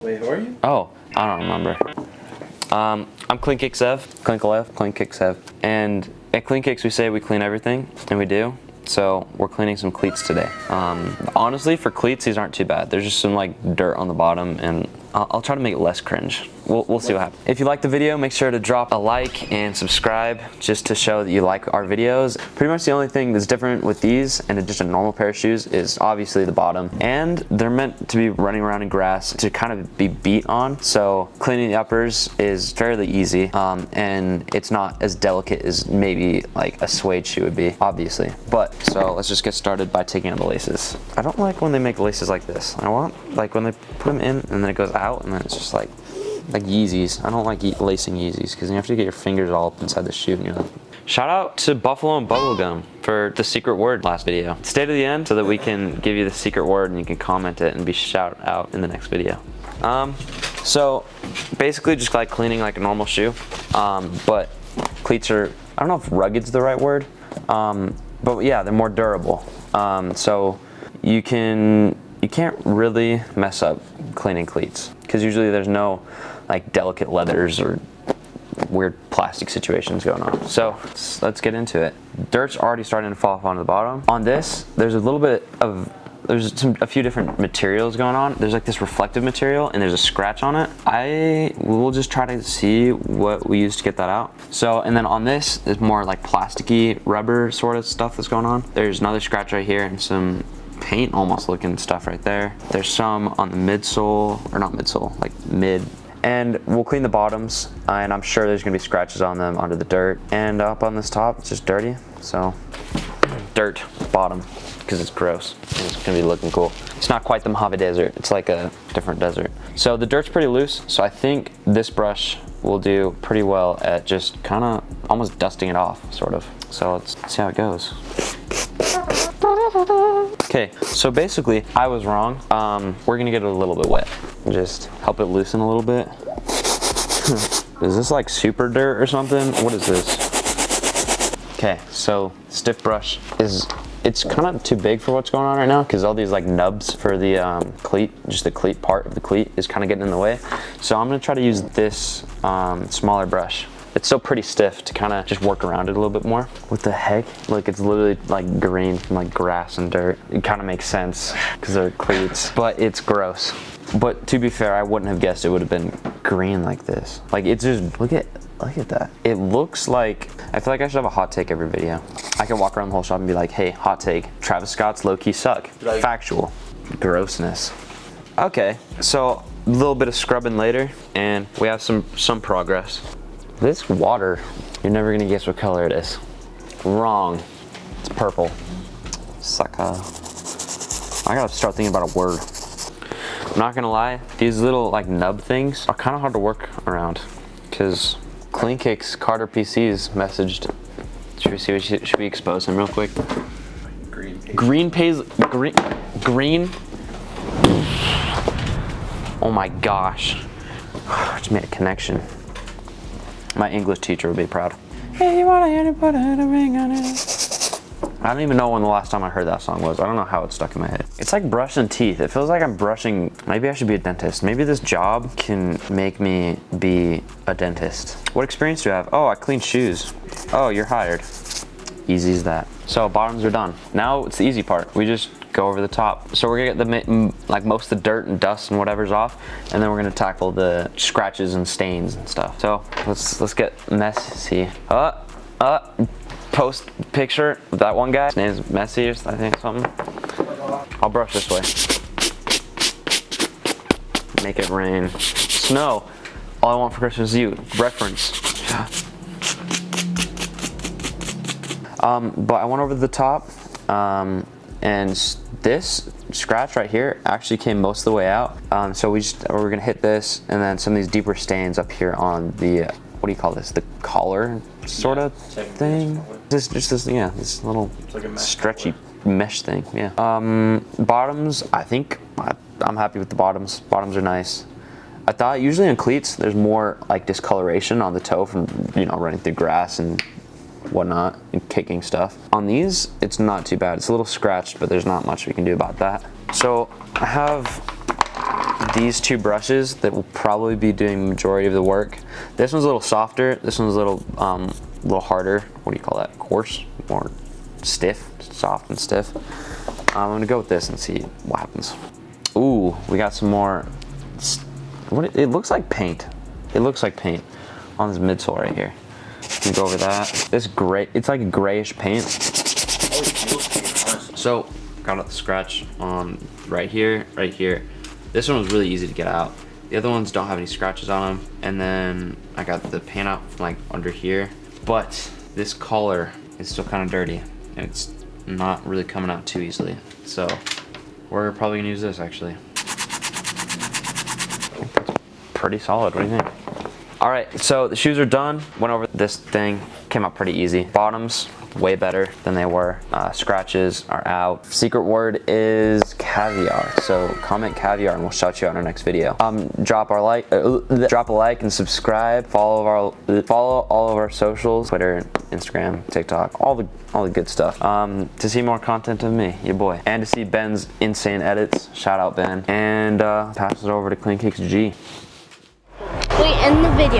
Wait, who are you? Oh, I don't remember. I'm CleanKIX, and at CleanKIX we say we clean everything, and we do. So we're cleaning some cleats today. Honestly, for cleats, these aren't too bad. There's just some like dirt on the bottom, and I'll try to make it less cringe. We'll see what happens. If you like the video, make sure to drop a like and subscribe just to show that you like our videos. Pretty much the only thing that's different with these and just a normal pair of shoes is obviously the bottom. And they're meant to be running around in grass to kind of be beat on. So cleaning the uppers is fairly easy, and it's not as delicate as maybe like a suede shoe would be, obviously. But so let's just get started by taking out the laces. I don't like when they make laces like this. I want like when they put them in and then it goes out and then it's just like Yeezys. I don't like lacing Yeezys because you have to get your fingers all up inside the shoe. And you're like, shout out to Buffalo and Bubblegum for the secret word last video. Stay to the end so that we can give you the secret word and you can comment it and be shouted out in the next video. So basically just like cleaning like a normal shoe, but cleats are, I don't know if rugged's the right word, but yeah, they're more durable. So you can't really mess up cleaning cleats because usually there's no like delicate leathers or weird plastic situations going on. So let's get into it. Dirt's already starting to fall off onto the bottom. On this, there's a little bit of, a few different materials going on. There's like this reflective material and there's a scratch on it. I will just try to see what we used to get that out. So, and then on this, there's more like plasticky rubber sort of stuff that's going on. There's another scratch right here and some paint almost looking stuff right there. There's some on the midsole, or not midsole, like mid. And we'll clean the bottoms, and I'm sure there's gonna be scratches on them under the dirt. And up on this top, it's just dirty. So, dirt bottom, because it's gross. And it's gonna be looking cool. It's not quite the Mojave Desert, it's like a different desert. So the dirt's pretty loose, so I think this brush will do pretty well at just kinda almost dusting it off, sort of. So let's see how it goes. Okay, so basically, I was wrong. We're gonna get it a little bit wet. Just help it loosen a little bit. Is this like super dirt or something? What is this? Okay, so stiff brush it's kind of too big for what's going on right now because all these like nubs for the cleat, just the cleat part of the cleat is kind of getting in the way. So I'm gonna try to use this smaller brush. It's still pretty stiff to kind of just work around it a little bit more. What the heck? Like it's literally like green from like grass and dirt. It kind of makes sense because they're cleats, but it's gross. But to be fair, I wouldn't have guessed it would have been green like this. Like it's just, look at that. It looks like, I feel like I should have a hot take every video. I can walk around the whole shop and be like, hey, hot take, Travis Scott's low-key suck. Factual. Grossness. Okay, so a little bit of scrubbing later and we have some progress. This water, you're never gonna guess what color it is. Wrong. It's purple. Sucker. I gotta start thinking about a word. I'm not gonna lie, these little like nub things are kind of hard to work around because CleanKIX Carter PCs messaged. Should we see what should we expose him real quick? Green. Oh my gosh. I just made a connection. My English teacher would be proud. Hey, you wanna hear me put a ring on it? I don't even know when the last time I heard that song was. I don't know how it's stuck in my head. It's like brushing teeth. It feels like I'm brushing, maybe I should be a dentist. Maybe this job can make me be a dentist. What experience do you have? Oh, I clean shoes. Oh, you're hired. Easy as that. So bottoms are done. Now it's the easy part. We just go over the top. So we're gonna get the like most of the dirt and dust and whatever's off, and then we're gonna tackle the scratches and stains and stuff. So let's get messy. Post picture of that one guy. His name's Messy or I think something. I'll brush this way. Make it rain. Snow. All I want for Christmas is you. Reference. But I went over the top, and this scratch right here actually came most of the way out. So we're gonna hit this, and then some of these deeper stains up here on the what do you call this? The collar sort of thing. This little like stretchy mesh thing. Yeah. Bottoms. I think I'm happy with the bottoms. Bottoms are nice. I thought usually in cleats there's more like discoloration on the toe from running through grass and whatnot and kicking stuff. On these, it's not too bad. It's a little scratched, but there's not much we can do about that. So I have these two brushes that will probably be doing the majority of the work. This one's a little softer. This one's a little harder. What do you call that? Coarse? More stiff, soft and stiff. I'm gonna go with this and see what happens. Ooh, we got some more. It looks like paint. It looks like paint on this midsole right here. You can go over that. This gray. It's like a grayish paint. So got out the scratch on right here, right here. This one was really easy to get out. The other ones don't have any scratches on them. And then I got the paint out from like under here. But this collar is still kind of dirty and it's not really coming out too easily. So we're probably gonna use this actually. Pretty solid, what do you think? All right, so the shoes are done. Went over this thing, came out pretty easy. Bottoms, way better than they were. Scratches are out. Secret word is caviar. So comment caviar and we'll shout you out in our next video. Drop a like and subscribe. Follow all of our socials, Twitter, Instagram, TikTok, all the good stuff. To see more content of me, your boy. And to see Ben's insane edits, shout out Ben. And pass it over to CleanKIX G. We end the video.